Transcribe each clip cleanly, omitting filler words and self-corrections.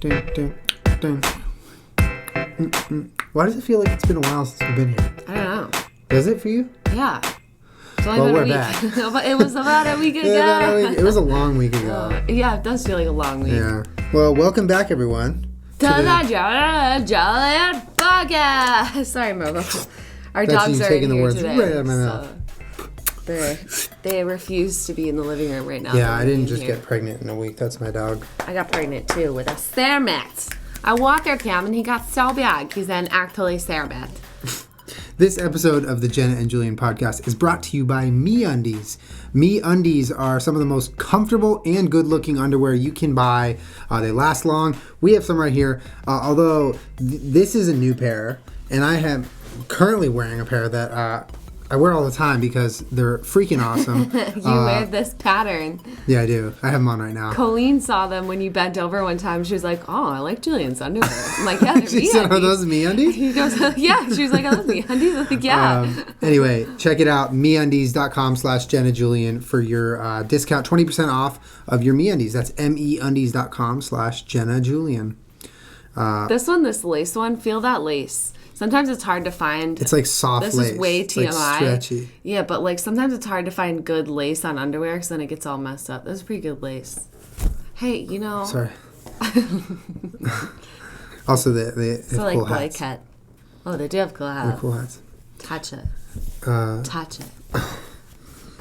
Why does it feel like it's been a while since we've been here? I don't know. Does it for you? Yeah. It's only been a week. Back. It was about a week ago. It was a long week ago. Yeah, it does feel like a long week. Yeah. Well, welcome back, everyone. To the Jenna Julien Podcast. Sorry, Momo. Our dogs are in here today. Right out of my mouth. They refuse to be in the living room right now. Yeah, I didn't just get pregnant in a week. That's my dog. I got pregnant too with a Cermat. I walked our cam and he got so bad. He's an actually Cermat. This episode of the Jenna and Julien Podcast is brought to you by MeUndies. MeUndies are some of the most comfortable and good-looking underwear you can buy. They last long. We have some right here. Although this is a new pair, and I am currently wearing a pair that I wear all the time because they're freaking awesome. You wear this pattern. Yeah, I do. I have them on right now. Colleen saw them when you bent over one time. She was like, "Oh, I like Julian's underwear." I'm like, "Yeah, they're She said, "Are those MeUndies?" He goes, "Yeah." She was like, "Are those MeUndies?" I'm like, "Yeah." Anyway, check it out. MeUndies.com/Jenna Julien for your discount, 20% off of your MeUndies. That's MEUndies.com/Jenna Julien. This lace one, feel that lace. Sometimes it's hard to find. It's like soft lace. This is way TMI. Like stretchy. Yeah, but like sometimes it's hard to find good lace on underwear because then it gets all messed up. That's pretty good lace. Hey, you know. Sorry. Also, they have like cool hats. Etiquette. Oh, they do have cool hats. They're cool hats. Touch it. Touch it.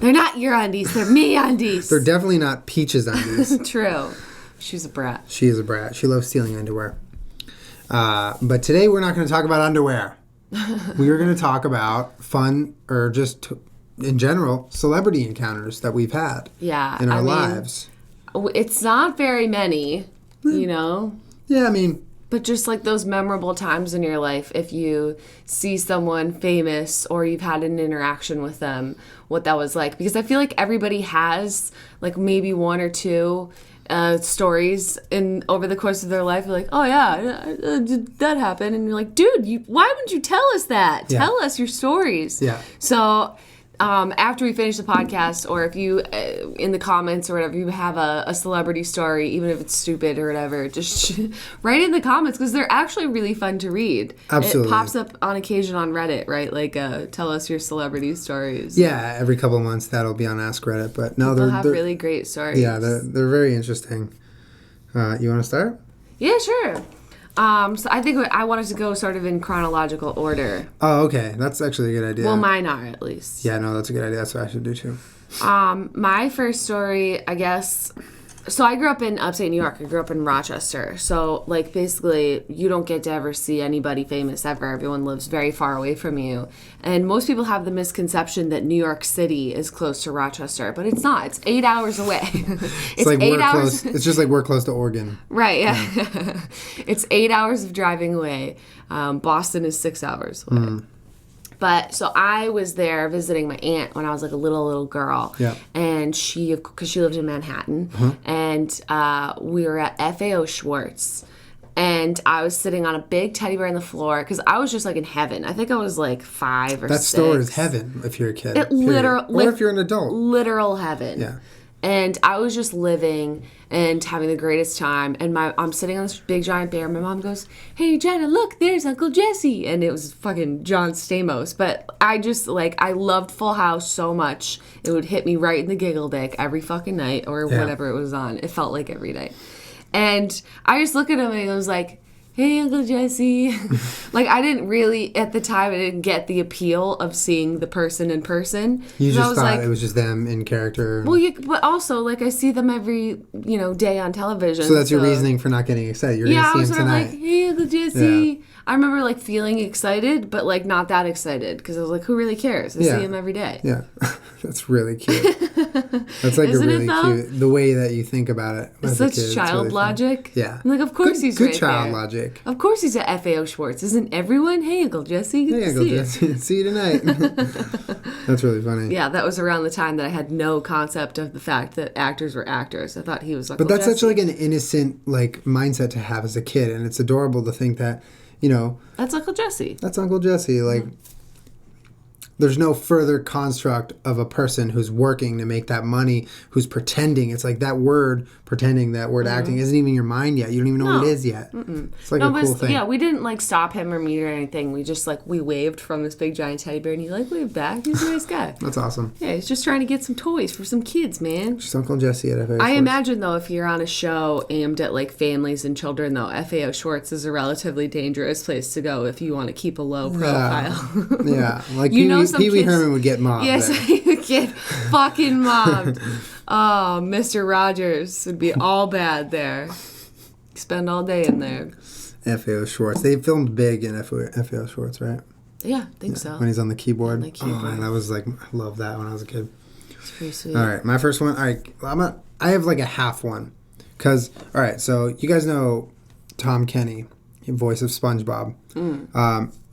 They're not your undies. They're me undies. They're definitely not Peach's undies. True. She's a brat. She is a brat. She loves stealing underwear. But today we're not going to talk about underwear. We are going to talk about fun, or just in general, celebrity encounters that we've had in our lives. It's not very many, you know? Yeah, I mean... But just like those memorable times in your life, if you see someone famous or you've had an interaction with them, what that was like. Because I feel like everybody has like maybe one or two stories over the course of their life. You're like, oh yeah, that happened. And you're like, dude, why wouldn't you tell us that? Yeah. Tell us your stories. Yeah. So after we finish the podcast, or if you in the comments or whatever, you have a celebrity story, even if it's stupid or whatever, just write it in the comments because they're actually really fun to read. Absolutely. It pops up on occasion on Reddit, right? Like tell us your celebrity stories. Yeah, every couple of months that'll be on Ask Reddit. But no, they're really great stories. Yeah, they're very interesting. You want to start? Yeah, sure. So I think I wanted to go sort of in chronological order. Oh, okay. That's actually a good idea. Well, mine are, at least. Yeah, no, that's a good idea. That's what I should do, too. My first story, I guess... So I grew up in upstate New York. I grew up in Rochester. So, like, basically, you don't get to ever see anybody famous ever. Everyone lives very far away from you. And most people have the misconception that New York City is close to Rochester. But it's not. It's 8 hours away. It's like 8 hours. It's just like we're close to Oregon. Right, yeah. It's 8 hours of driving away. Boston is 6 hours away. Mm. But so I was there visiting my aunt when I was like a little girl. Yeah. And because she lived in Manhattan. And we were at FAO Schwartz. And I was sitting on a big teddy bear on the floor because I was just like in heaven. I think I was like 5 or 6. That store is heaven if you're a kid. Or if you're an adult. Literal heaven. Yeah. And I was just living and having the greatest time. And I'm sitting on this big giant bear. My mom goes, "Hey, Jenna, look, there's Uncle Jesse." And it was fucking John Stamos. But I just, I loved Full House so much. It would hit me right in the giggle dick every fucking night or whatever it was on. It felt like every night. And I just look at him and I was like, "Hey, Uncle Jesse." I didn't really, at the time, I didn't get the appeal of seeing the person in person. You just thought it was just them in character. Well, but also, I see them every, day on television. So that's your reasoning for not getting excited. You're going to see him tonight. Yeah, I was "Hey, Uncle Jesse." Yeah. I remember, feeling excited, but, not that excited. Because I was like, who really cares? I see him every day. Yeah. That's really cute. That's Isn't really cute. The way that you think about it. It's such child logic. Yeah. I'm of course he's right there. Good child logic. Of course he's at FAO Schwartz. Isn't everyone? Hey, Uncle Jesse. Good to see you. Jesse. See you tonight. That's really funny. Yeah, that was around the time that I had no concept of the fact that actors were actors. I thought he was Uncle Jesse. But that's Jesse. such an innocent mindset to have as a kid, and it's adorable to think that, That's Uncle Jesse. That's Uncle Jesse. there's no further construct of a person who's working to make that money, who's pretending. It's like that word, pretending, that word acting, isn't even in your mind yet. You don't even know what it is yet. It's like a cool thing. Yeah, we didn't like stop him or meet or anything. We just like, we waved from this big giant teddy bear and he like waved back. He's a nice guy. That's awesome. Yeah, he's just trying to get some toys for some kids, man. Just Uncle Jesse at FAO I Schwartz. imagine though, if you're on a show aimed at like families and children though, FAO Schwartz is a relatively dangerous place to go if you want to keep a low profile. Yeah, like Pee Wee Herman would get mobbed. Yes, he would get fucking mobbed. Oh, Mr. Rogers would be all bad there. Spend all day in there. FAO Schwartz. They filmed big in FAO Schwartz, right? Yeah, I think so. When he's on the keyboard. On the keyboard. Oh, man, that was like, I loved that when I was a kid. It's pretty sweet. All right, my first one. All right, I have like a half one. Because, all right, so you guys know Tom Kenny, voice of SpongeBob.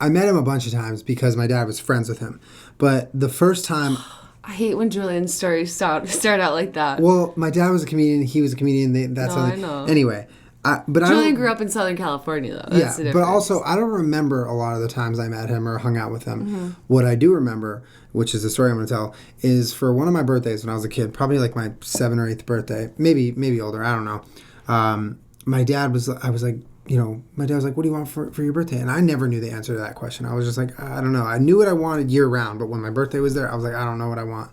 I met him a bunch of times because my dad was friends with him. But the first time... I hate when Julian's stories start out like that. Well, my dad was a comedian. He was a comedian. I know. Anyway. Julian grew up in Southern California, though. That's the but difference. also, I don't remember a lot of the times I met him or hung out with him. What I do remember, which is the story I'm going to tell, is for one of my birthdays when I was a kid, probably like my 7th or 8th birthday, maybe older, I don't know. My dad was like, what do you want for your birthday? And I never knew the answer to that question. I was just like, I don't know. I knew what I wanted year round, but when my birthday was there, I was like, I don't know what I want.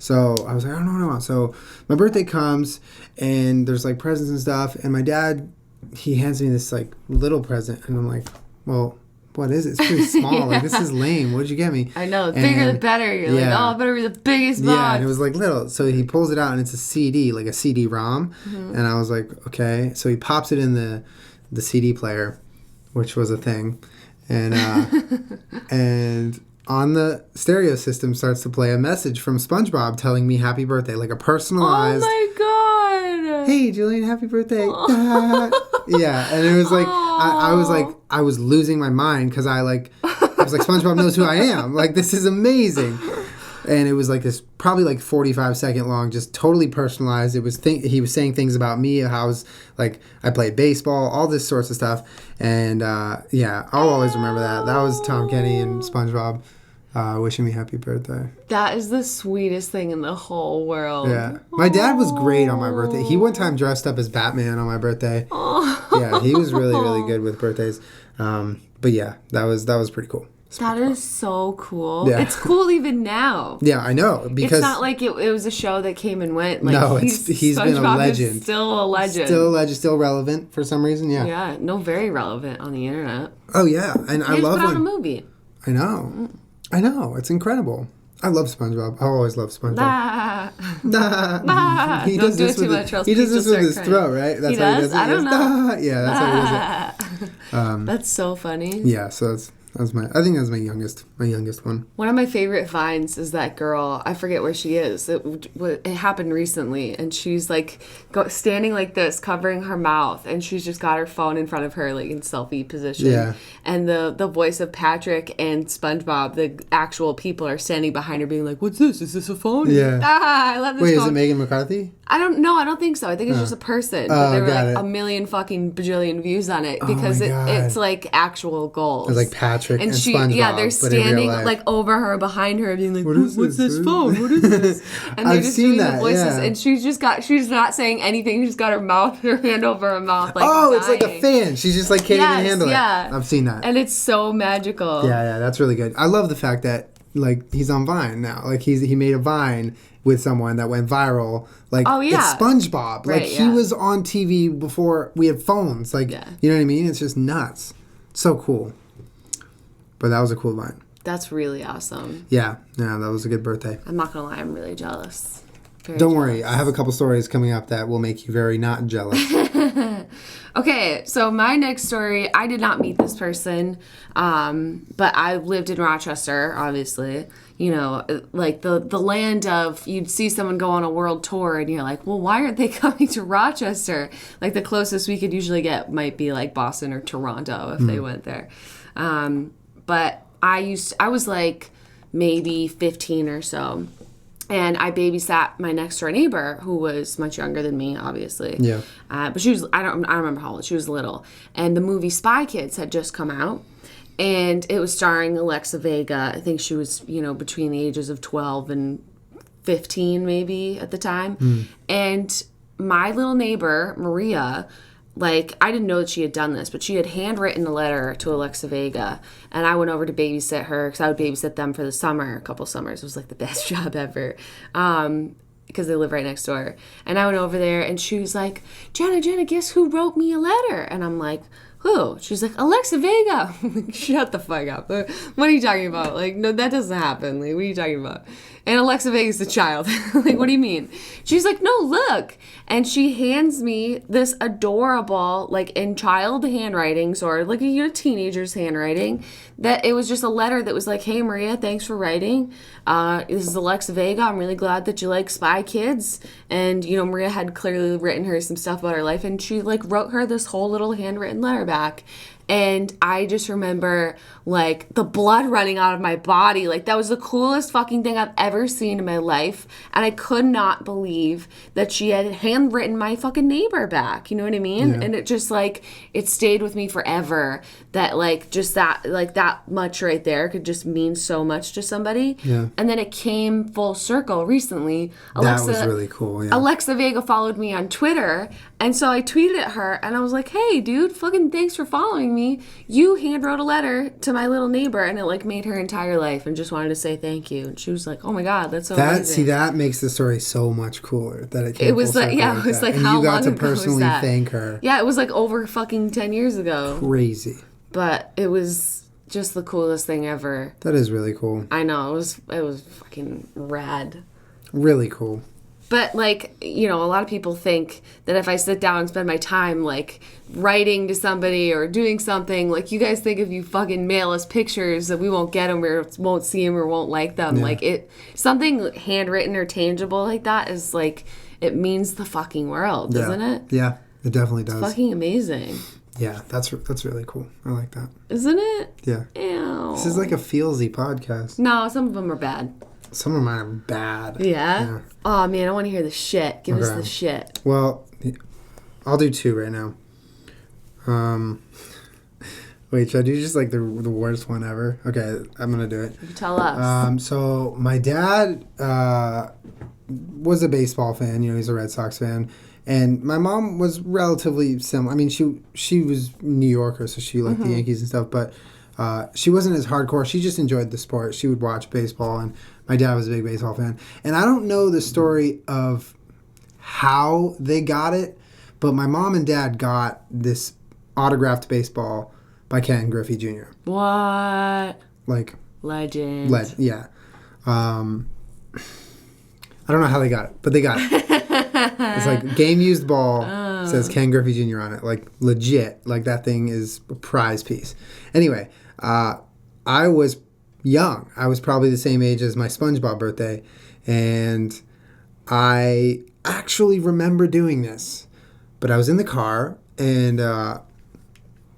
So I was like, I don't know what I want. So my birthday comes, and there's like presents and stuff, and my dad, he hands me this like little present, and I'm like, well, what is it? It's pretty small. Like, this is lame. What'd you get me? I know. The bigger the better. You're like, oh, it better be the biggest box. Yeah, and it was like little. So he pulls it out, and it's a CD, like a CD-ROM. And I was like, okay. So he pops it in the CD player, which was a thing. And and on the stereo system starts to play a message from SpongeBob telling me happy birthday, like a personalized... Oh, my God. Hey, Julian, happy birthday. Yeah, and it was like, I was losing my mind because I was like, SpongeBob knows who I am. Like, this is amazing. And it was like this, probably like 45-second long, just totally personalized. It was he was saying things about me, how I was like, I played baseball, all this sorts of stuff. And I'll always remember that. That was Tom Kenny and SpongeBob wishing me happy birthday. That is the sweetest thing in the whole world. Yeah. My dad was great on my birthday. He one time dressed up as Batman on my birthday. Yeah, he was really, really good with birthdays. But yeah, that was pretty cool. That is so cool. Yeah. It's cool even now. Yeah, I know. Because it's not like it was a show that came and went. Like, no, he's been a legend. Is still a legend. Still a legend, still relevant for some reason, yeah. Yeah, very relevant on the internet. Oh, yeah. And I love put out a movie. I know. I know. It's incredible. I love SpongeBob. I always love SpongeBob. Nah. He does this with his throat, right? That's he does? I don't know. Yeah, that's how he does it. That's so funny. Yeah, so I think that's my youngest one. One of my favorite finds is that girl. I forget where she is. It happened recently, and she's like standing like this, covering her mouth, and she's just got her phone in front of her, like in selfie position. Yeah. And the voice of Patrick and SpongeBob, the actual people, are standing behind her, being like, "What's this? Is this a phone?" Yeah. I love this. Wait, phone. is it Megan McCarthy? I don't know. I don't think so. I think it's just a person. But there were like it. a million fucking bajillion views on it because it's like actual goals. It's like Patrick and SpongeBob. Yeah, they're standing like over her, behind her, being like, "What's this phone? What is this?" And they're just doing the voices, and she's not saying anything. She's got her hand over her mouth, like it's like a fan. She's just like can't even handle it. I've seen that, and it's so magical. Yeah, that's really good. I love the fact that like he's on Vine now. Like he made a Vine with someone that went viral. Like, it's SpongeBob. Like, he was on TV before we had phones. Like, you know what I mean? It's just nuts. So cool. But that was a cool Vine. That's really awesome. Yeah, that was a good birthday. I'm not going to lie. I'm really jealous. Don't worry. I have a couple stories coming up that will make you very not jealous. Okay, so my next story, I did not meet this person, but I lived in Rochester, obviously. You know, like the land of, you'd see someone go on a world tour and you're like, well, why aren't they coming to Rochester? Like the closest we could usually get might be like Boston or Toronto if they went there. But I was like maybe 15 or so. And I babysat my next door neighbor, who was much younger than me, obviously. Yeah. But she was, I don't remember how old. She was little. And the movie Spy Kids had just come out. And it was starring Alexa Vega. I think she was, between the ages of 12 and 15 maybe at the time. And my little neighbor, Maria, I didn't know that she had done this, but she had handwritten a letter to Alexa Vega. And I went over to babysit her because I would babysit them for the summer, a couple summers. It was the best job ever. Because they live right next door. And I went over there and she was like, Jenna, guess who wrote me a letter? And I'm like, who? She's like, Alexa Vega. Shut the fuck up. What are you talking about? No, that doesn't happen. What are you talking about? And Alexa Vega's the child. What do you mean? She's like, no, look. And she hands me this adorable, in child handwriting, a teenager's handwriting, that it was just a letter that was like, hey, Maria, thanks for writing. This is Alexa Vega. I'm really glad that you like Spy Kids. And, Maria had clearly written her some stuff about her life. And she, wrote her this whole little handwritten letter back. And I just remember, the blood running out of my body. That was the coolest fucking thing I've ever seen in my life. And I could not believe that she had handwritten my fucking neighbor back. You know what I mean? Yeah. And it just, it stayed with me forever. That, just that, that much right there could just mean so much to somebody. Yeah. And then it came full circle recently. That was really cool, yeah. Alexa Vega followed me on Twitter. And so I tweeted at her, and I was like, hey, dude, fucking thanks for following me. You handwrote a letter to my little neighbor, and it, made her entire life, and just wanted to say thank you. And she was like, oh, my God, that's so amazing. See, that makes the story so much cooler, that it came it was full circle it was that. And how you got long to ago was personally that? thank her. Yeah, it was, over fucking 10 years ago. Crazy. But it was just the coolest thing ever. That is really cool. I know, it was fucking rad. Really cool. But, a lot of people think that if I sit down and spend my time, writing to somebody or doing something, you guys think if you fucking mail us pictures that we won't get them or won't see them or won't like them. Yeah. Something handwritten or tangible like that is, it means the fucking world, doesn't it? Yeah, it definitely does. It's fucking amazing. Yeah, that's really cool. I like that. Isn't it? Yeah. Ew. This is like a feelsy podcast. No, some of them are bad. Some of mine are bad. Yeah? Oh, man, I want to hear the shit. Give us the shit. Well, I'll do 2 right now. Wait, should I do just the worst one ever? Okay, I'm going to do it. You tell us. So my dad was a baseball fan. He's a Red Sox fan. And my mom was relatively similar. I mean, she was New Yorker, so she liked the Yankees and stuff, but she wasn't as hardcore. She just enjoyed the sport. She would watch baseball, and my dad was a big baseball fan. And I don't know the story of how they got it, but my mom and dad got this autographed baseball by Ken Griffey Jr. What? Legend. Legend. Yeah. I don't know how they got it, but they got it. It's game used ball, says Ken Griffey Jr. on it. Legit. That thing is a prize piece. Anyway, I was young. I was probably the same age as my SpongeBob birthday. And I actually remember doing this. But I was in the car, and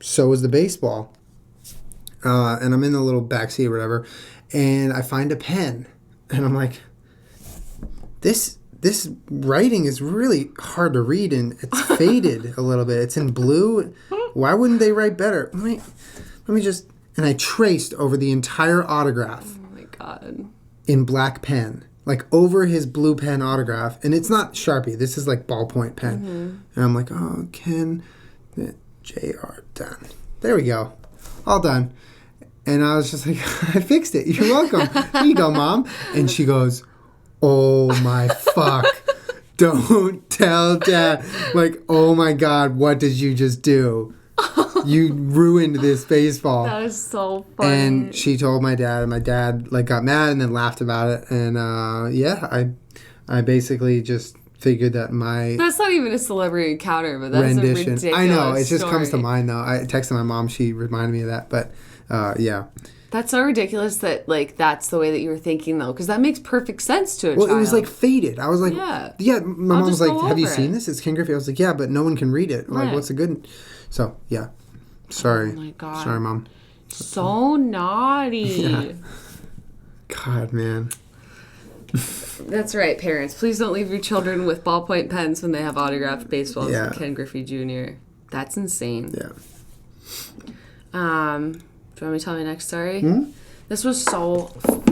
so was the baseball. And I'm in the little backseat or whatever. And I find a pen. And I'm like, this writing is really hard to read, and it's faded a little bit. It's in blue. Why wouldn't they write better? Let me just... And I traced over the entire autograph. Oh, my God. In black pen. Over his blue pen autograph. And it's not Sharpie. This is ballpoint pen. Mm-hmm. And I'm like, oh, Ken, J.R. done. There we go. All done. And I was just like, I fixed it. You're welcome. Here you go, Mom. And she goes... Oh my fuck. Don't tell Dad. Oh my God, what did you just do? You ruined this baseball. That was so funny. And she told my dad, and my dad got mad and then laughed about it. And I basically just figured that that's not even a celebrity encounter, but that's rendition. A ridiculous I know, it just story. comes to mind though. I texted my mom, she reminded me of that, but yeah. That's so ridiculous that that's the way that you were thinking though, because that makes perfect sense to a child. Well, it was faded. I was like, yeah. My mom was like, have you seen this? It's Ken Griffey. I was like, yeah, but no one can read it. Right. What's a good? So yeah, sorry. Oh my God. Sorry, Mom. So naughty. Yeah. God, man. That's right, parents. Please don't leave your children with ballpoint pens when they have autographed baseballs with Ken Griffey Jr. That's insane. Yeah. Do you want me to tell my next story? Hmm? This was so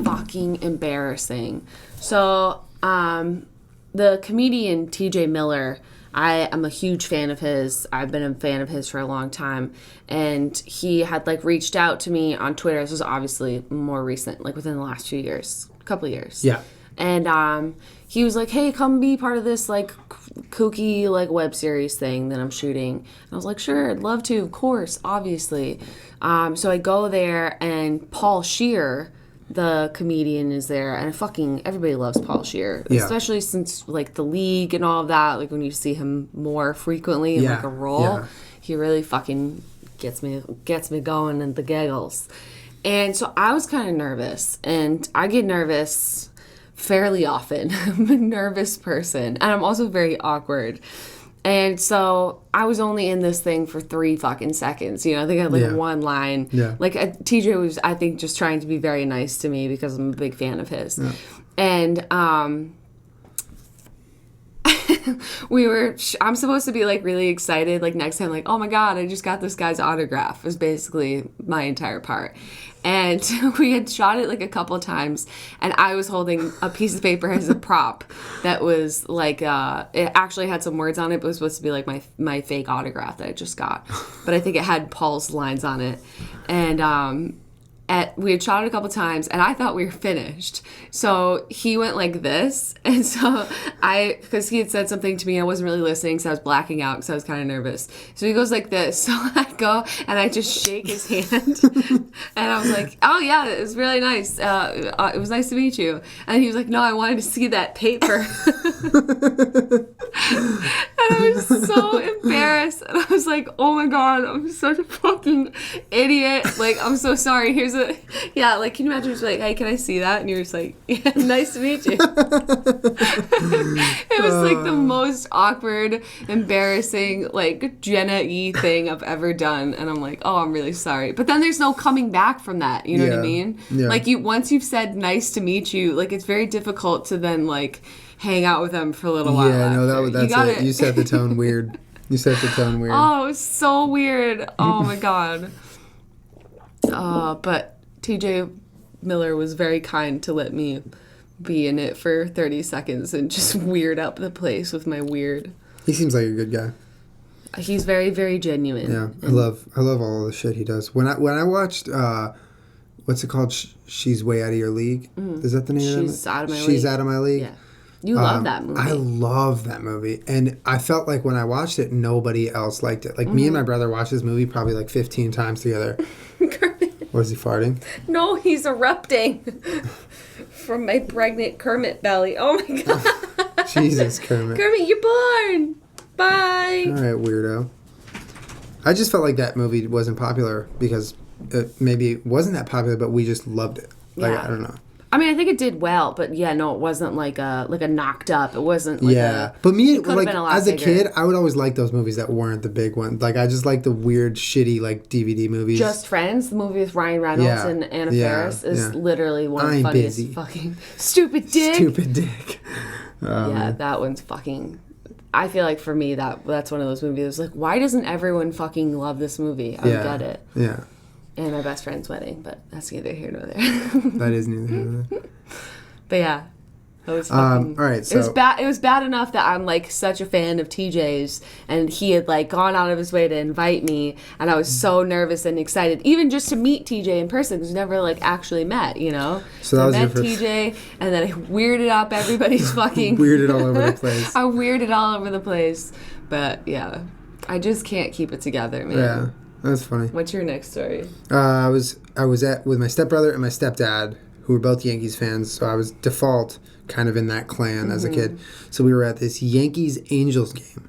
fucking embarrassing. So, the comedian TJ Miller, I am a huge fan of his. I've been a fan of his for a long time. And he had, like, reached out to me on Twitter. This was obviously more recent, like, within the last few years. A couple of years. Yeah. And he was like, hey, come be part of this, like, kooky, like, web series thing that I'm shooting. And I was like, sure, I'd love to, of course, obviously. So I go there, and Paul Scheer, the comedian, is there. And fucking everybody loves Paul Scheer. Yeah. Especially since, like, The League and all of that. Like, when you see him more frequently in, like, a role. Yeah. He really fucking gets me going in the giggles. And so I was kind of nervous. And I get nervous fairly often. I'm a nervous person, and I'm also very awkward. And so I was only in this thing for 3 fucking seconds. You know, I think I had like one line. Yeah. Like TJ was, I think, just trying to be very nice to me because I'm a big fan of his. Yeah. And I'm supposed to be like really excited. Like next time, like, oh my God, I just got this guy's autograph was basically my entire part. And we had shot it like a couple of times, and I was holding a piece of paper as a prop that was like, it actually had some words on it, but it was supposed to be like my fake autograph that I just got. But I think it had Paul's lines on it. And we had shot it a couple times, and I thought we were finished. So he went like this, and so because he had said something to me, I wasn't really listening, so I was blacking out because I was kind of nervous. So he goes like this, so I go, and I just shake his hand, and I was like, oh yeah, it was really nice. It was nice to meet you. And he was like, no, I wanted to see that paper. And I was so embarrassed, and I was like, oh my God, I'm such a fucking idiot. Like, I'm so sorry. Here's like, can you imagine just like, hey, can I see that? And you're just like, yeah, nice to meet you. It was like the most awkward, embarrassing, like Jenna-y thing I've ever done. And I'm like, oh, I'm really sorry. But then there's no coming back from that. You know what I mean? Yeah. Like once you've said nice to meet you, like it's very difficult to then like hang out with them for a little while. Yeah, no, that's it. You set the tone weird. Oh, it was so weird. Oh my God. But TJ Miller was very kind to let me be in it for 30 seconds and just weird up the place with my weird. He seems like a good guy. He's very, very genuine. Yeah, I love all the shit he does. When I watched, what's it called? She's Way Out of Your League. Is that the name of it? She's Out of My League. She's Out of My League. Yeah. You love that movie. I love that movie. And I felt like when I watched it, nobody else liked it. Like, me and my brother watched this movie probably like 15 times together. Was he farting? No, he's erupting from my pregnant Kermit belly. Oh my God. Jesus, Kermit. Kermit, you're born. Bye. All right, weirdo. I just felt like that movie wasn't popular because maybe it wasn't that popular, but we just loved it. Like, yeah. I don't know. I mean, I think it did well, but yeah, no, it wasn't like a knocked up. It wasn't like but me, like, as a bigger. kid, I would always like those movies that weren't the big ones. Like, I just like the weird, shitty, like, DVD movies. Just Friends, the movie with Ryan Reynolds and Anna Faris, is literally one of the funniest fucking... Stupid dick! Stupid dick. Yeah, that one's fucking... I feel like for me, that's one of those movies. Like, why doesn't everyone fucking love this movie? I don't get it. Yeah. And my best friend's wedding, but that's neither here nor there. That is neither here nor there. But yeah, that was fucking... all right, so... It was bad enough that I'm, like, such a fan of TJ's, and he had, like, gone out of his way to invite me, and I was so nervous and excited, even just to meet TJ in person, because we never, like, actually met, you know? So that was I met your first... TJ, and then I weirded up everybody's fucking... Weirded all over the place. I weirded all over the place. But, yeah, I just can't keep it together, man. Yeah. That's funny. What's your next story? I was with my stepbrother and my stepdad, who were both Yankees fans, so I was default kind of in that clan as a kid. So we were at this Yankees-Angels game,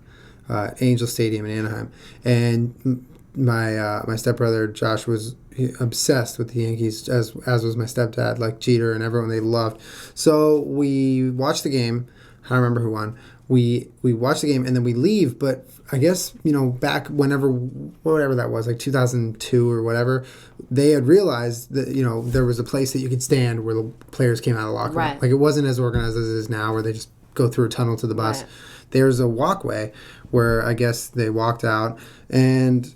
Angel Stadium in Anaheim, and my stepbrother Josh was obsessed with the Yankees, as was my stepdad, like Jeter and everyone they loved. So we watched the game. I don't remember who won. We watch the game and then we leave, but I guess, back whatever that was, like 2002 or whatever, they had realized that, there was a place that you could stand where the players came out of the locker room. Right. Like, it wasn't as organized as it is now where they just go through a tunnel to the bus. Right. There's a walkway where I guess they walked out, and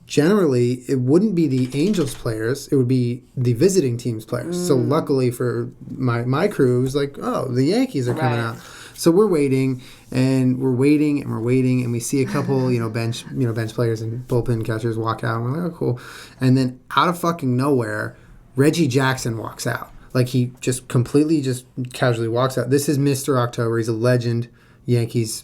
generally it wouldn't be the Angels players, it would be the visiting team's players. So luckily for my crew, it was like, oh, the Yankees are coming out. So we're waiting and we see a couple, bench players and bullpen catchers walk out, and we're like, oh, cool. And then out of fucking nowhere, Reggie Jackson walks out. Like, he just completely just casually walks out. This is Mr. October. He's a legend Yankees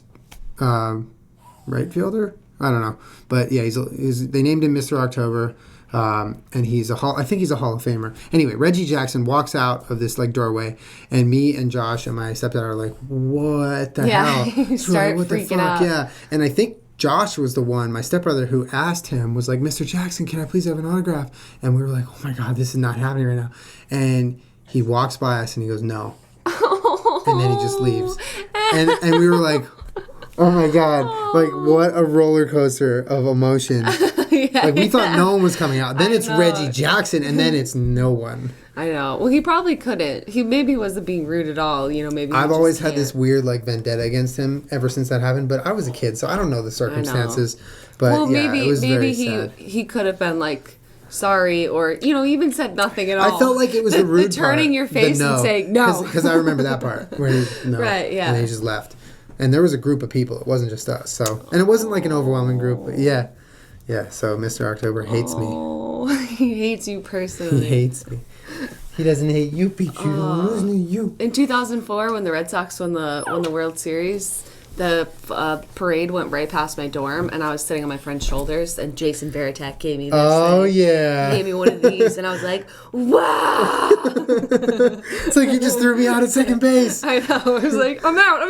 right fielder. I don't know, but yeah, they named him Mr. October, and I think he's a Hall of Famer. Anyway, Reggie Jackson walks out of this like doorway, and me and Josh and my stepdad are like, "What the hell?" You start what freaking the fuck? out. Yeah, and I think Josh was the one, my stepbrother, who asked him, was like, "Mr. Jackson, can I please have an autograph?" And we were like, "Oh my God, this is not happening right now." And he walks by us and he goes, "No," and then he just leaves, and we were like, oh my God, like what a roller coaster of emotion. We thought no one was coming out. Then it's Reggie Jackson, and then it's no one. I know. Well, he probably couldn't. He maybe wasn't being rude at all. Maybe I've always had this weird like vendetta against him ever since that happened, but I was a kid, so I don't know the circumstances. But it was very sad. He could have been like, sorry, or even said nothing at all. I felt like it was a rude the turning part, your face and saying no. Because I remember that part where right, yeah, and then he just left. And there was a group of people. It wasn't just us. So, and it wasn't like an overwhelming group. But yeah. So Mr. October hates me. Oh, he hates you personally. He hates me. He doesn't hate you, Pete. He doesn't hate you. In 2004, when the Red Sox won the World Series, the parade went right past my dorm, and I was sitting on my friend's shoulders, and Jason Veritek gave me this thing. Yeah. He gave me one of these, and I was like, wow! It's like you just threw me out at second base. I know. I was like, I'm out.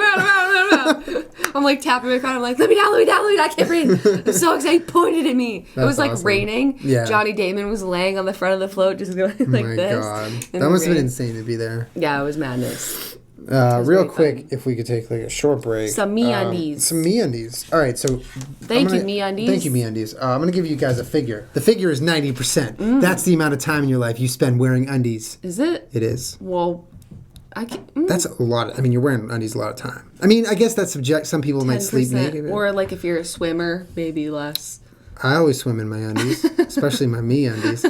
I'm like tapping my phone. I'm like, let me down. I can't breathe. I'm so excited. He pointed at me. It was like awesome. Raining. Yeah. Johnny Damon was laying on the front of the float, just going like this. Oh my God. That must have been insane to be there. Yeah, it was madness. Real quick, fun. If we could take like a short break. Some MeUndies. All right, so Thank you, MeUndies. Thank you, MeUndies. I'm going to give you guys a figure. The figure is 90%. That's the amount of time in your life you spend wearing undies. Is it? It is. Well, that's a lot. You're wearing undies a lot of time. I guess that's subject. Some people might sleep naked. Or like if you're a swimmer, maybe less. I always swim in my undies, especially my MeUndies.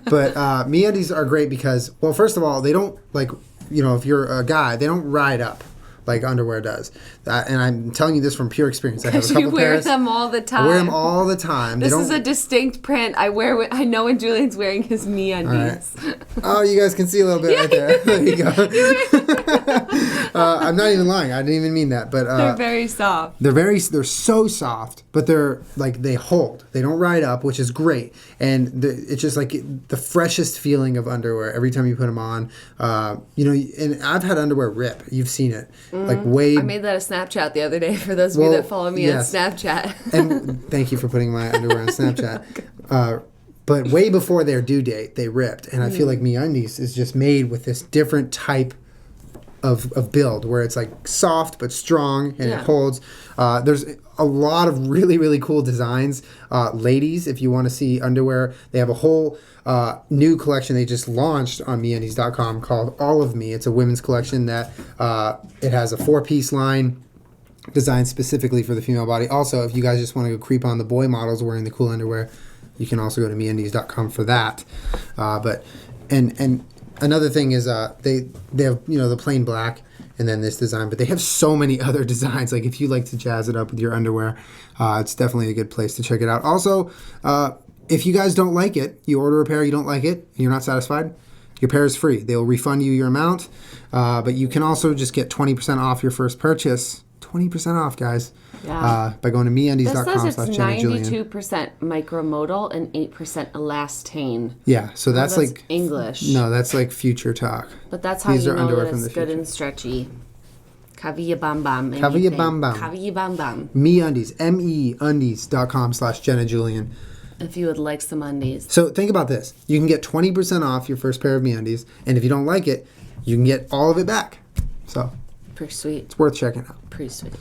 But MeUndies are great because, well, first of all, they don't like. If you're a guy, they don't ride up like underwear does. And I'm telling you this from pure experience. I have a couple you wear them all the time. I wear them all the time. This is a distinct print. I know when Julian's wearing his MeUndies. Right. Oh, you guys can see a little bit right there. There you go. I'm not even lying. I didn't even mean that. But they're very soft. They're so soft, but they're like they hold. They don't ride up, which is great. And it's just like the freshest feeling of underwear every time you put them on. And I've had underwear rip. You've seen it. Like way. I made that a Snapchat the other day for those of you that follow me on Snapchat. And thank you for putting my underwear on Snapchat. But way before their due date, they ripped. And I feel like MeUndies is just made with this different type of build where it's like soft but strong and it holds. There's a lot of really, really cool designs. Ladies, if you want to see underwear, they have a whole new collection they just launched on MeUndies.com called All of Me. It's a women's collection that it has a 4-piece line designed specifically for the female body. Also, if you guys just want to go creep on the boy models wearing the cool underwear, you can also go to MeUndies.com for that. And another thing is they have the plain black and then this design, but they have so many other designs. Like if you like to jazz it up with your underwear, it's definitely a good place to check it out. Also, if you guys don't like it, you order a pair, you don't like it, and you're not satisfied, your pair is free. They'll refund you your amount, but you can also just get 20% off your first purchase. 20% off, guys. Yeah. By going to MeUndies.com/JennaJulien. This says it's 92% micromodal and 8% elastane. Yeah, so that's like English. No, that's like future talk. But that's how you know that it's good and stretchy. Kavia Bam Bam. Kavia Bam Bam. Kavia Bam Bam. MeUndies. MEUndies.com/JennaJulien. If you would like some undies. So think about this. You can get 20% off your first pair of MeUndies, and if you don't like it, you can get all of it back. So pretty sweet. It's worth checking out. Pretty sweet.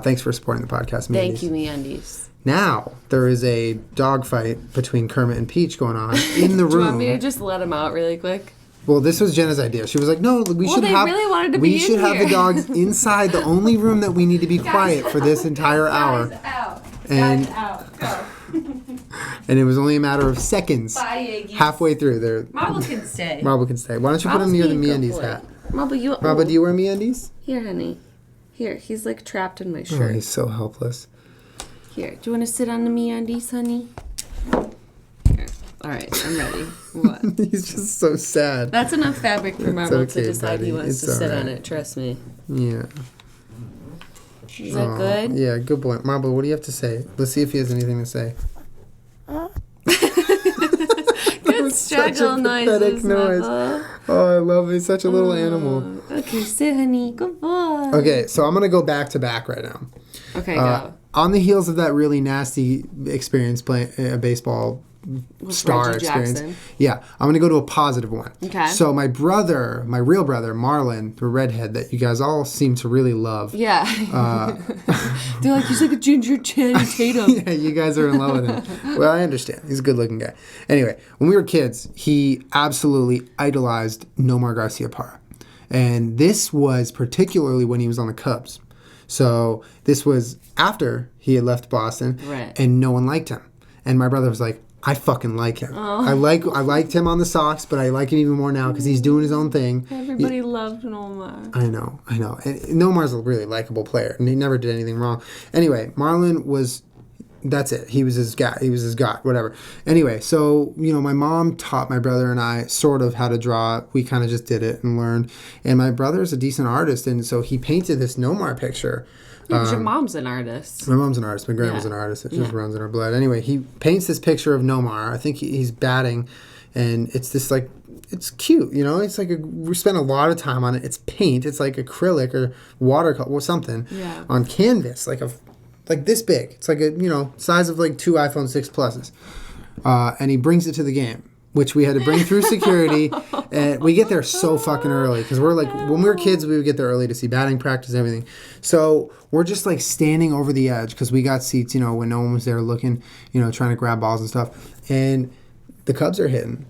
Thanks for supporting the podcast, MeUndies. Thank you, MeUndies. Now, there is a dogfight between Kermit and Peach going on in the room. Do you want me to just let him out really quick? Well, this was Jenna's idea. She was like, "No, we should have the dogs inside the only room that we need to be quiet for this entire hour." Guys out. And Guys out. Go. And it was only a matter of seconds. Bye, Iggy. Halfway through there. Marble can stay. Marble can stay. Why don't you put him near the MeUndies hat? Marble, do you wear MeUndies? Here, honey. Here, he's like trapped in my Oh, shirt. he's so helpless. Here, do you want to sit on the MeUndies, honey? Here. All right, I'm ready. What? He's just so sad. That's enough fabric for Marble okay, to decide buddy. he wants It's to sit all on right. it. Trust me. Yeah. Is that good? Yeah, good boy. Marble, what do you have to say? Let's see if he has anything to say. Good struggle noises, Marble. Oh, I love it. He's such a little animal. Okay, sit, honey. Good boy. Okay, so I'm going to go back to back right now. Okay, go. On the heels of that really nasty experience playing a baseball star Reggie experience. Jackson. Yeah, I'm going to go to a positive one. Okay. So my brother, my real brother, Marlon, the redhead that you guys all seem to really love. Yeah. They're like, he's like a ginger Channing Tatum. Yeah, you guys are in love with him. Well, I understand. He's a good-looking guy. Anyway, when we were kids, he absolutely idolized Nomar Garciaparra. And this was particularly when he was on the Cubs. So this was after he had left Boston, Right. and no one liked him. And my brother was like, I fucking like him. Oh. I liked him on the Sox, but I like him even more now because he's doing his own thing. Everybody loved Nomar. I know. And Nomar's a really likable player, and he never did anything wrong. Anyway, Marlon was, that's it. He was his guy. He was his god, whatever. Anyway, so, my mom taught my brother and I sort of how to draw. We kind of just did it and learned. And my brother's a decent artist, and so he painted this Nomar picture. Yeah, your mom's an artist. My mom's an artist. My grandma's Yeah. an artist. It just runs in her blood. Anyway, he paints this picture of Nomar. I think he's batting, and it's this like, it's cute, It's like we spent a lot of time on it. It's paint. It's like acrylic or watercolor or something on canvas, like this big. It's like a size of like 2 iPhone 6 Pluses, and he brings it to the game, which we had to bring through security. And we get there so fucking early because we're like, when we were kids, we would get there early to see batting practice and everything. So we're just like standing over the edge because we got seats, when no one was there looking, trying to grab balls and stuff. And the Cubs are hitting.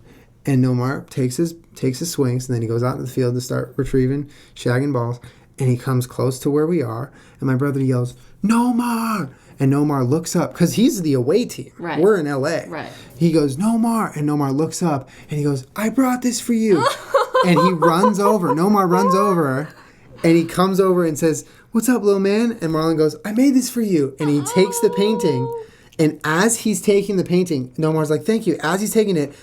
And Nomar takes his swings, and then he goes out in the field to start retrieving, shagging balls. And he comes close to where we are. And my brother yells, Nomar! And Nomar looks up, because he's the away team. Right. We're in L.A. Right. He goes, Nomar! And Nomar looks up, and he goes, I brought this for you. And he runs over. Nomar runs over, and he comes over and says, what's up, little man? And Marlon goes, I made this for you. And he takes the painting, and as he's taking the painting, Nomar's like, thank you. As he's taking it,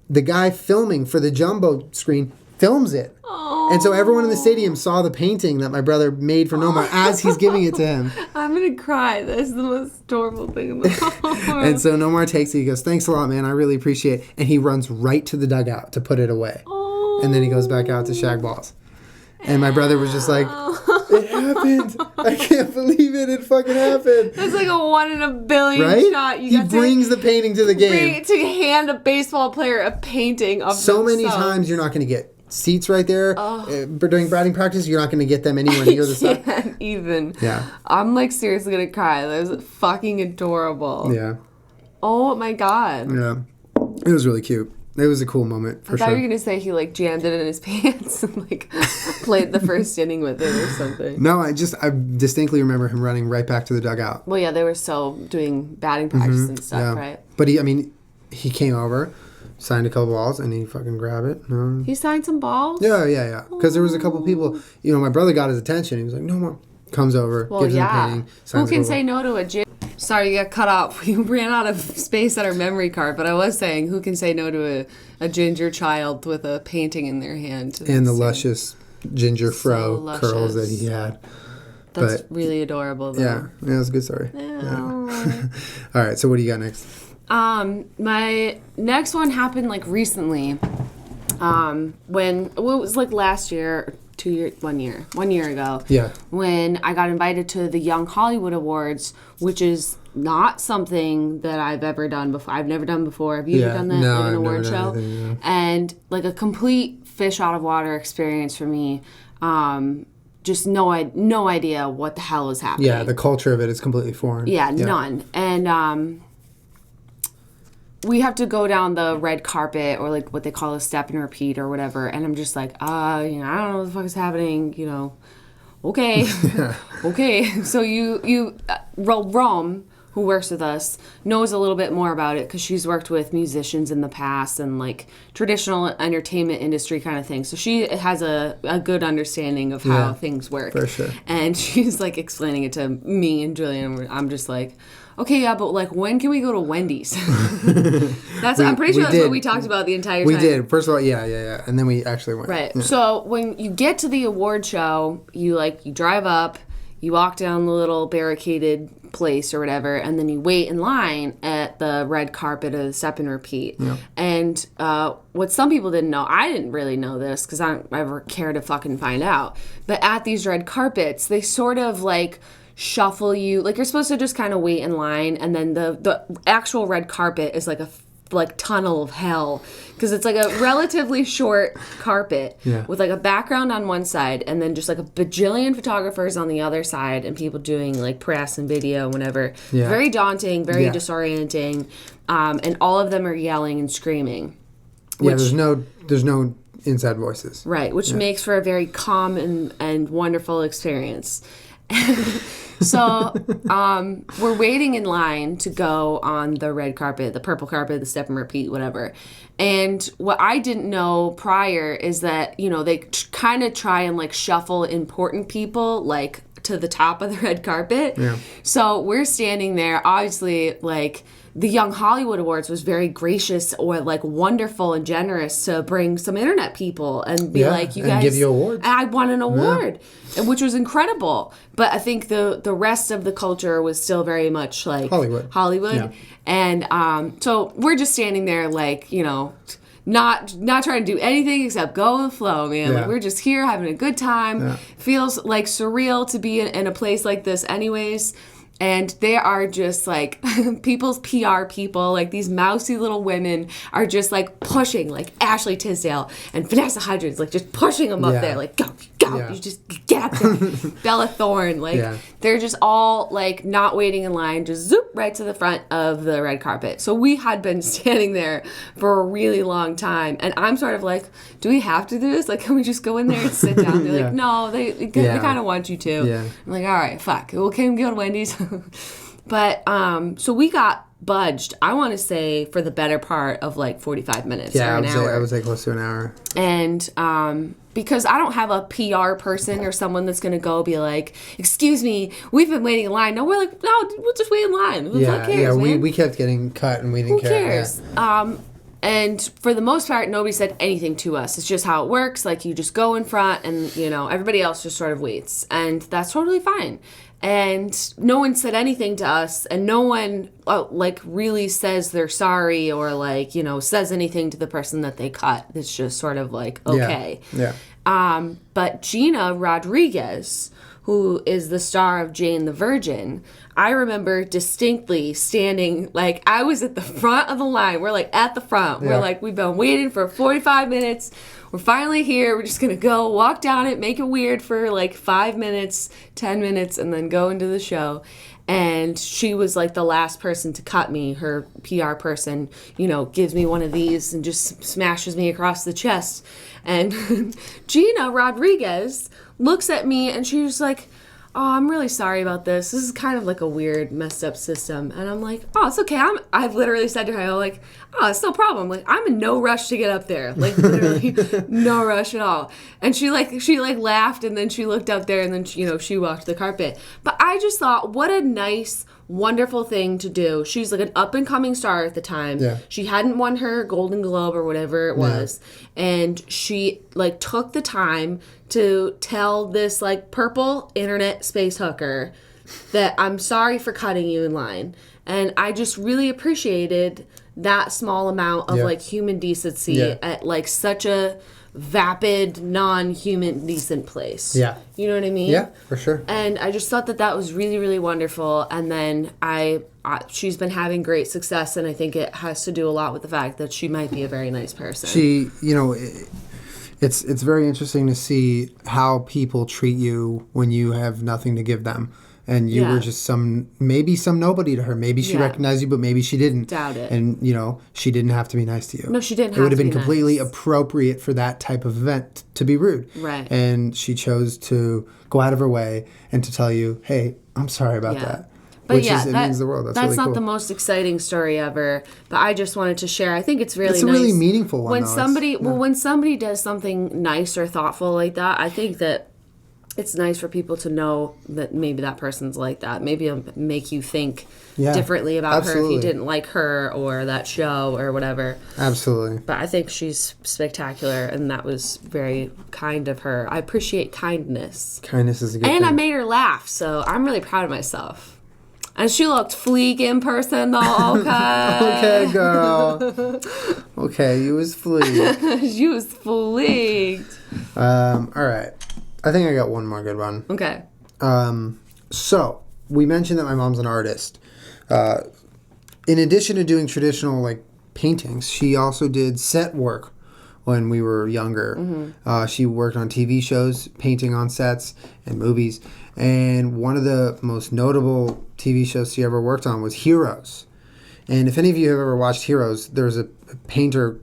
the guy filming for the jumbo screen films it. And so everyone in the stadium saw the painting that my brother made for Nomar as he's giving it to him. I'm going to cry. That's the most adorable thing in the world. And so Nomar takes it. He goes, thanks a lot, man. I really appreciate it. And he runs right to the dugout to put it away. And then he goes back out to shag balls. And my brother was just like, it happened. I can't believe it. It fucking happened. That's like a 1 in a billion Right? shot. He brings the painting to the game. to hand a baseball player a painting of So many themselves. times you're not going to get seats right there. During batting practice, you're not going to get them anywhere near the side. Can't even. Yeah. I'm like seriously gonna cry. That was fucking adorable. Yeah. Oh my god. Yeah. It was really cute. It was a cool moment for I thought sure. you were gonna say he like jammed it in his pants and like played the first inning with it or something. No, I distinctly remember him running right back to the dugout. Well, yeah, they were still doing batting practice and stuff, Yeah. right? But he came over, signed a couple balls, and he fucking grabbed it. He signed some balls. Yeah. Because there was a couple people, my brother got his attention. He was like, no more. Comes over, Well, gives him a yeah. painting, Who signs can it say no to a gym? Sorry, you got cut off. We ran out of space on our memory card, but I was saying, who can say no to a ginger child with a painting in their hand? And the luscious ginger fro luscious. curls that he had. That's really adorable, though. Yeah, it was a good story. Yeah. All right, so what do you got next? My next one happened like recently. When it was like last year, 1 year ago. Yeah. When I got invited to the Young Hollywood Awards, which is not something that I've ever done before. I've never done before. Have you ever done that? No, like an I've award never show? done anything, no. And like a complete fish out of water experience for me. Just no idea what the hell is happening. Yeah, the culture of it is completely foreign. Yeah, none. And we have to go down the red carpet, or like what they call a step and repeat or whatever. And I'm just like, I don't know what the fuck is happening, Okay. Okay. So you Rome, who works with us, knows a little bit more about it because she's worked with musicians in the past and like traditional entertainment industry kind of thing. So she has a good understanding of how things work. For sure. And she's like explaining it to me and Julian. I'm just like, okay, yeah, but like, when can we go to Wendy's? I'm pretty sure that's what we talked about the entire time. We did. First of all, yeah. And then we actually went. Right. Yeah. So when you get to the award show, you drive up, you walk down the little barricaded place or whatever, and then you wait in line at the red carpet of the Step and Repeat. Yeah. And what some people didn't know, I didn't really know this because I don't ever care to fucking find out, but at these red carpets, they sort of like shuffle you, like you're supposed to just kind of wait in line, and then the actual red carpet is like a tunnel of hell because it's like a relatively short carpet with like a background on one side and then just like a bajillion photographers on the other side and people doing like press and video and whatever. Very daunting, very disorienting, and all of them are yelling and screaming. There's no inside voices, right, which makes for a very calm and wonderful experience. So we're waiting in line to go on the red carpet, the purple carpet, the Step and Repeat, whatever. And what I didn't know prior is that, they kind of try and like shuffle important people like to the top of the red carpet. Yeah. So we're standing there, obviously, like the Young Hollywood Awards was very gracious or like wonderful and generous to bring some internet people and be like, you guys, give you awards. I won an award, which was incredible. But I think the rest of the culture was still very much like Hollywood. Yeah. And so we're just standing there like, not trying to do anything except go with the flow, man. Yeah. Like, we're just here having a good time. Yeah. Feels like surreal to be in a place like this anyways. And they are just like people's PR people, like these mousy little women are just like pushing, like Ashley Tisdale and Vanessa Hudgens, like just pushing them up there, like go, you just get up there. Bella Thorne, like they're just all like not waiting in line, just zoop right to the front of the red carpet. So we had been standing there for a really long time, and I'm sort of like, do we have to do this? Like, can we just go in there and sit down? They're like, no, they kind of want you to. Yeah. I'm like, all right, fuck, well, can we go to Wendy's? But so we got budged, I want to say, for the better part of like 45 minutes or an hour. I would say close to an hour. And because I don't have a PR person or someone that's going to go be like, excuse me, we've been waiting in line. No, we're like, no, we'll just wait in line. Who cares, man? We kept getting cut and we didn't care. Who cares? Yeah. And for the most part, nobody said anything to us. It's just how it works. Like, you just go in front and, everybody else just sort of waits. And that's totally fine. And no one said anything to us, and no one really says they're sorry or says anything to the person that they cut. It's just sort of like, okay. Yeah. But Gina Rodriguez, who is the star of Jane the Virgin, I remember distinctly standing, like, I was at the front of the line. We're like at the front. Yeah. We're like, we've been waiting for 45 minutes. We're finally here. We're just going to go walk down it, make it weird for like 5 minutes, 10 minutes, and then go into the show. And she was like the last person to cut me. Her PR person, gives me one of these and just smashes me across the chest. And Gina Rodriguez looks at me and she's like, oh, I'm really sorry about this. This is kind of like a weird, messed up system. And I'm like, oh, it's okay. I've literally said to her, like, oh, it's no problem. Like, I'm in no rush to get up there. Like, literally no rush at all. And she laughed, and then she looked up there, and then, she walked the carpet. But I just thought, what a nice, wonderful thing to do. She's like an up-and-coming star at the time. Yeah. She hadn't won her Golden Globe or whatever it was. And she, took the time to tell this, purple internet space hooker that I'm sorry for cutting you in line. And I just really appreciated that small amount of, human decency at, such a vapid, non-human, decent place. Yeah. You know what I mean? Yeah, for sure. And I just thought that was really, really wonderful. And then she's been having great success, and I think it has to do a lot with the fact that she might be a very nice person. She, it's very interesting to see how people treat you when you have nothing to give them. And you were just maybe some nobody to her. Maybe she recognized you, but maybe she didn't. Doubt it. And, she didn't have to be nice to you. No, she didn't have to be nice. It would have been completely appropriate for that type of event to be rude. Right. And she chose to go out of her way and to tell you, hey, I'm sorry about that. But which yeah, it means the world. That's really not cool. the most exciting story ever. But I just wanted to share. I think it's really It's a nice. really meaningful one, when though. somebody when somebody does something nice or thoughtful like that. I think that it's nice for people to know that maybe that person's like that. Maybe it'll make you think differently about her if you didn't like her or that show or whatever. Absolutely. But I think she's spectacular, and that was very kind of her. I appreciate kindness. Kindness is a good thing. And I made her laugh, so I'm really proud of myself. And she looked fleek in person, though. Okay. Okay, girl. Okay, you was fleek. She was fleeked. All right. I think I got one more good one. Okay. So, we mentioned that my mom's an artist. In addition to doing traditional, like, paintings, she also did set work when we were younger. Mm-hmm. She worked on TV shows, painting on sets, and movies. And one of the most notable TV shows she ever worked on was Heroes. And if any of you have ever watched Heroes, there's a painter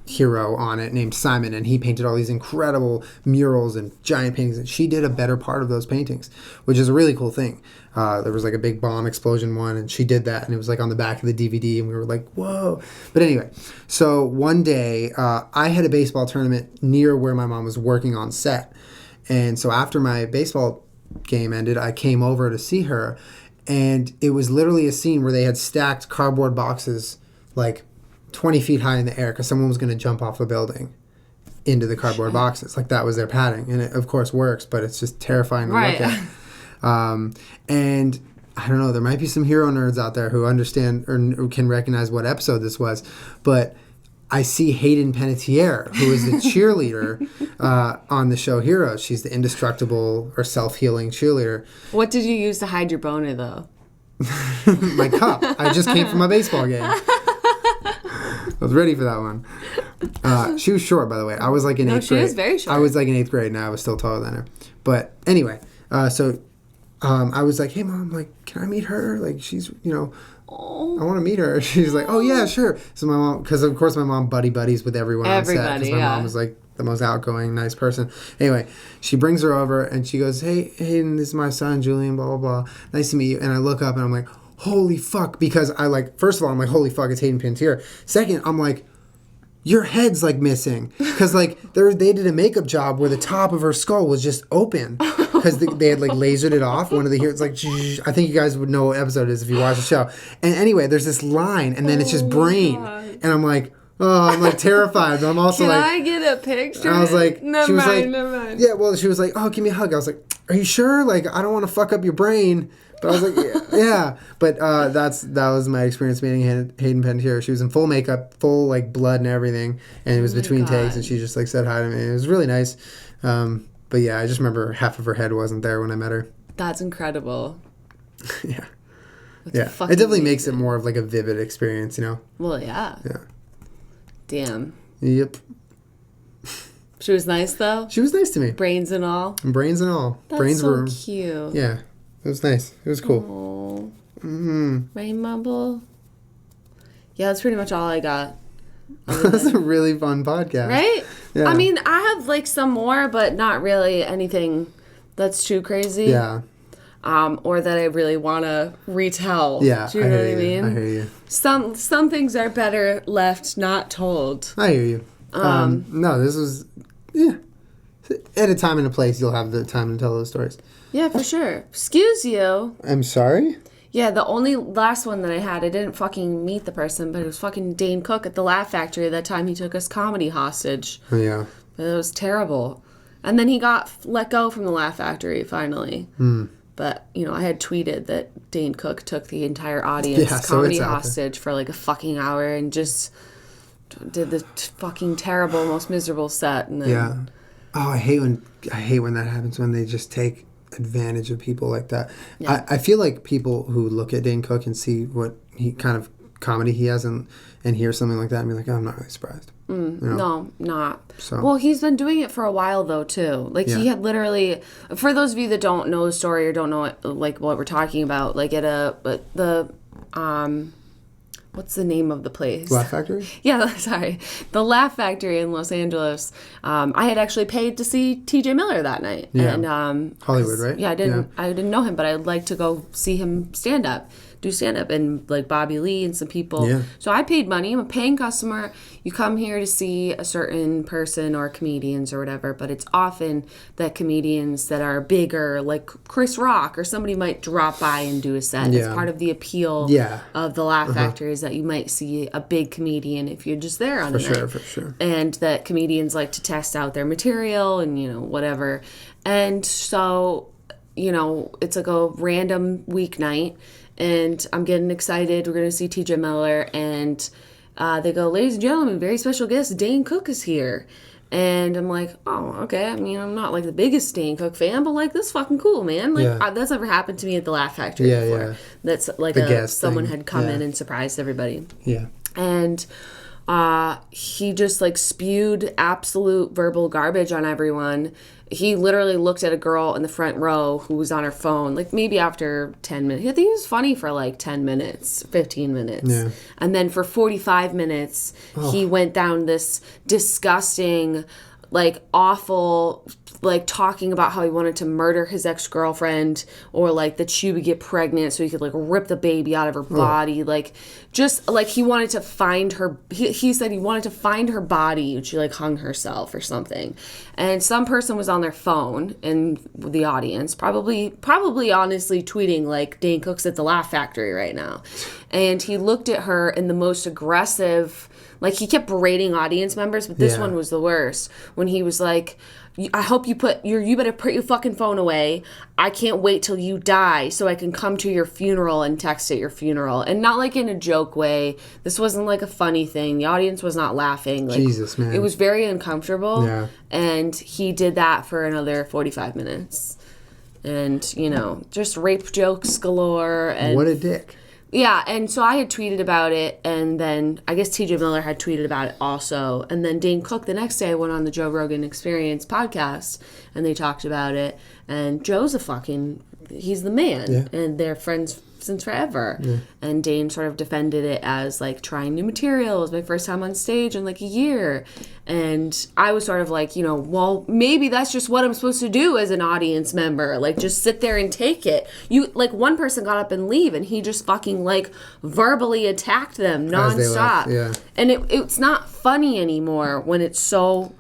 hero on it named Simon, and he painted all these incredible murals and giant paintings, and she did a better part of those paintings, which is a really cool thing. There was like a big bomb explosion one, and she did that, and it was like on the back of the DVD, and we were like, whoa. But anyway, so one day I had a baseball tournament near where my mom was working on set, and so after my baseball game ended, I came over to see her, and it was literally a scene where they had stacked cardboard boxes like 20 feet high in the air because someone was going to jump off a building into the cardboard boxes. Like, that was their padding. And it, of course, works, but it's just terrifying to look at. And I don't know, there might be some hero nerds out there who understand or can recognize what episode this was, but I see Hayden Panettiere, who is the cheerleader on the show Heroes. She's the indestructible or self-healing cheerleader. What did you use to hide your boner, though? My cup. I just came from a baseball game. I was ready for that one. She was short, by the way. I was like in 8th grade. She is very short. I was like in 8th grade, and I was still taller than her. But anyway, so I was like, hey, Mom, like, can I meet her? Like, she's, you know, I want to meet her. She's like, oh, yeah, sure. So my mom, because of course my mom buddies with everyone on set. Because my mom was like the most outgoing, nice person. Anyway, she brings her over, and she goes, hey, Hayden, this is my son, Julian, blah, blah, blah. Nice to meet you. And I look up, and I'm like, holy fuck, because I like, first of all, I'm like, holy fuck, it's Hayden Panettiere. Second, I'm like, your head's like missing. Because like, they did a makeup job where the top of her skull was just open. Because they had like lasered it off. One of the heroes, like, I think you guys would know what episode it is if you watch the show. And anyway, there's this line, and then it's just brain. God. And I'm like, oh, I'm like terrified. But I'm also Can like, I get a picture? And I was like, never mind. Yeah, well, she was like, oh, give me a hug. I was like, are you sure? Like, I don't want to fuck up your brain. But I was like, yeah. But that was my experience meeting Hayden Panettiere. She was in full makeup, full like blood and everything, and it was between takes, and she just like said hi to me. It was really nice. But yeah, I just remember half of her head wasn't there when I met her. That's incredible. Yeah. That's yeah. It definitely makes it more of like a vivid experience, you know? Well, yeah. Yeah. Damn. Yep. She was nice though? She was nice to me. Brains and all? Brains and all. That's Brains so were cute. Yeah. It was nice. It was cool. Aww. Mm-hmm. Rain mumble. Yeah, that's pretty much all I got. That's a really fun podcast. Right? Yeah. I mean, I have like some more, but not really anything that's too crazy. Yeah. Or that I really want to retell. Yeah. Do you know what I mean? I hear you. Some things are better left not told. I hear you. No, this was, yeah. At a time and a place, you'll have the time to tell those stories. Yeah, for sure. Excuse you. I'm sorry? Yeah, the only last one that I had, I didn't fucking meet the person, but it was fucking Dane Cook at the Laugh Factory that time he took us comedy hostage. Oh, yeah. It was terrible. And then he got let go from the Laugh Factory, finally. But, you know, I had tweeted that Dane Cook took the entire audience comedy hostage for like a fucking hour and just did the fucking terrible, most miserable set. And then, yeah. Oh, I hate when that happens, when they just take advantage of people like that. Yeah. I feel like people who look at Dane Cook and see what he kind of comedy he has and hear something like that and be like, oh, I'm not really surprised. You know? No, not. So. Well, he's been doing it for a while though too. Like he had literally, for those of you that don't know the story or don't know what we're talking about, like what's the name of the place? Laugh Factory? Yeah, sorry. The Laugh Factory in Los Angeles. I had actually paid to see TJ Miller that night. Yeah. And, Hollywood, right? Yeah, I didn't know him, but I'd like to go see him do stand up, and like Bobby Lee and some people. Yeah. So I paid money. I'm a paying customer. You come here to see a certain person or comedians or whatever, but it's often that comedians that are bigger, like Chris Rock or somebody might drop by and do a set. Yeah. It's part of the appeal of the Laugh Factory is that you might see a big comedian if you're just there on a night. For sure. And that comedians like to test out their material and, whatever. And so, it's like a random weeknight. And I'm getting excited. We're going to see TJ Miller. And they go, ladies and gentlemen, very special guest, Dane Cook is here. And I'm like, oh, okay. I mean, I'm not like the biggest Dane Cook fan, but like, this is fucking cool, man. Like, that's never happened to me at the Laugh Factory before. Yeah. That's like someone had come in and surprised everybody. Yeah. And he just like spewed absolute verbal garbage on everyone. He literally looked at a girl in the front row who was on her phone, like maybe after 10 minutes. I think he was funny for like 10 minutes, 15 minutes. Yeah. And then for 45 minutes, he went down this disgusting, like awful, like talking about how he wanted to murder his ex-girlfriend, or like that she would get pregnant so he could like rip the baby out of her body. Like just like he wanted to find her. He said he wanted to find her body and she like hung herself or something. And some person was on their phone in the audience, probably honestly tweeting like, Dane Cook's at the Laugh Factory right now. And he looked at her in the most aggressive, like he kept berating audience members, but this one was the worst. When he was like, I hope you better put your fucking phone away. I can't wait till you die so I can come to your funeral and text at your funeral. And not like in a joke way. This wasn't like a funny thing. The audience was not laughing. Like, Jesus, man. It was very uncomfortable. Yeah. And he did that for another 45 minutes. And, just rape jokes galore. And what a dick. Yeah, and so I had tweeted about it, and then I guess TJ Miller had tweeted about it also. And then Dane Cook the next day went on the Joe Rogan Experience podcast, and they talked about it. And Joe's he's the man, and they're friends since forever. Yeah. And Dane sort of defended it as like trying new material. It was my first time on stage in like a year. And I was sort of like, well, maybe that's just what I'm supposed to do as an audience member. Like just sit there and take it. One person got up and leave, and he just fucking like verbally attacked them nonstop. Yeah. And it's not funny anymore when it's so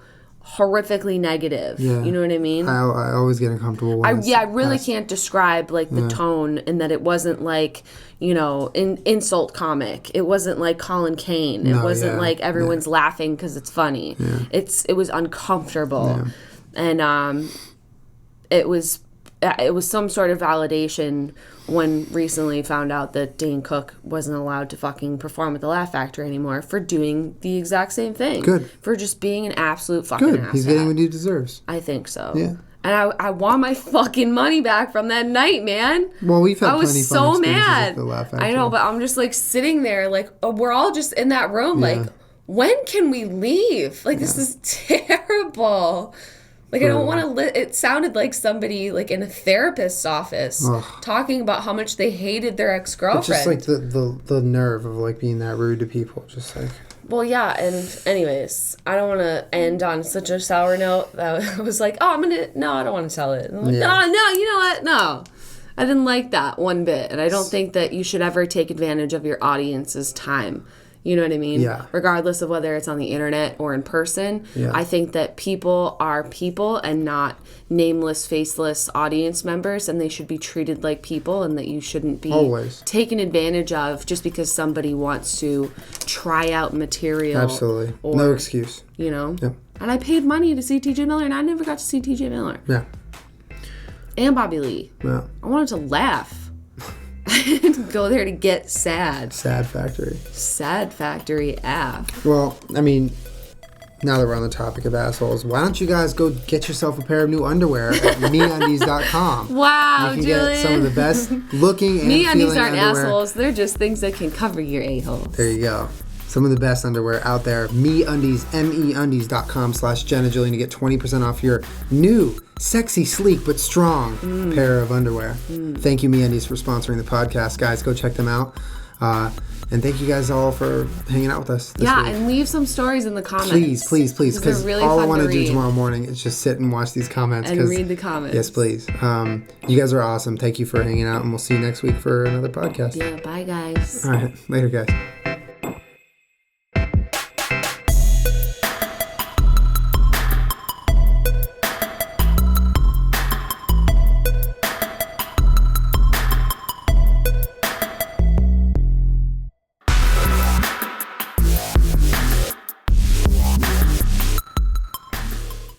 horrifically negative. Yeah. You know what I mean? I always get uncomfortable when I really can't describe like the tone, and that it wasn't like, insult comic. It wasn't like Colin Kane. It wasn't like everyone's laughing because it's funny. Yeah. It was uncomfortable. Yeah. And it was some sort of validation when recently found out that Dane Cook wasn't allowed to fucking perform at the Laugh Factory anymore for doing the exact same thing. Good. For just being an absolute fucking asshat. He's getting what he deserves. I think so. Yeah. And I want my fucking money back from that night, man. Well, we've had plenty of fun experiences mad. At the Laugh Factory. I know, but I'm just like sitting there like, we're all just in that room like, when can we leave? Like, this is terrible. Like, I don't want to it sounded like somebody, like, in a therapist's office talking about how much they hated their ex-girlfriend. It's just, like, the nerve of, like, being that rude to people. Just, like... Well, yeah, and anyways, I don't want to end on such a sour note that I was like, I don't want to tell it. Like, no, you know what? No. I didn't like that one bit, and I don't think that you should ever take advantage of your audience's time. You know what I mean? Yeah. Regardless of whether it's on the internet or in person. Yeah. I think that people are people and not nameless, faceless audience members, and they should be treated like people, and that you shouldn't be taken advantage of just because somebody wants to try out material. Absolutely. No excuse. Yep. And I paid money to see TJ Miller, and I never got to see TJ Miller. Yeah. And Bobby Lee. Yeah. I wanted to laugh. I didn't go there to get sad. Sad Factory. Sad Factory app. Well, I mean, now that we're on the topic of assholes, why don't you guys go get yourself a pair of new underwear at MeUndies.com. Wow, you can Julian. get some of the best looking and feeling MeUndies aren't underwear. assholes. They're just things that can cover your a-holes. There you go. Some of the best underwear out there. MeUndies, MEUndies.com/Jenna Julien to get 20% off your new, sexy, sleek, but strong pair of underwear. Thank you, MeUndies, for sponsoring the podcast. Guys, go check them out. And thank you guys all for hanging out with us this week. And leave some stories in the comments. Please. Because really all I want to do tomorrow morning is just sit and watch these comments. And read the comments. Yes, please. You guys are awesome. Thank you for hanging out, and we'll see you next week for another podcast. Yeah, bye, guys. All right. Later, guys.